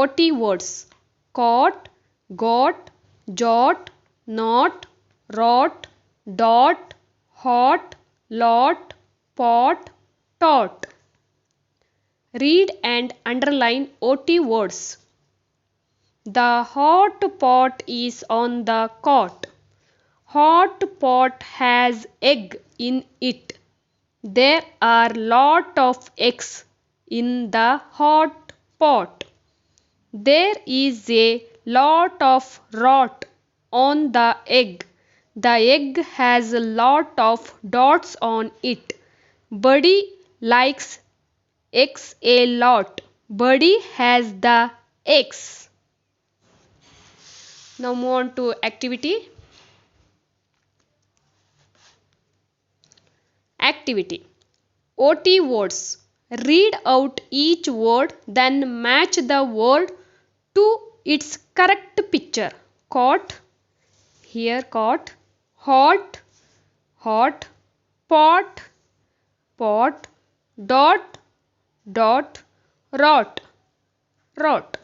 OT words: caught, got, jot, not, rot, dot, hot, lot, pot, tot. Read and underline OT words. The hot pot is on the cot. Hot pot has egg in it. There are lot of eggs in the hot pot. There is a lot of rot on the egg. The egg has a lot of dots on it. Buddy likes eggs a lot. Buddy has the eggs. Now move on to activity. Activity. OT words. Read out each word, then match the word to its correct picture. Caught, here caught, hot, hot, pot, pot, dot, dot, rot, rot.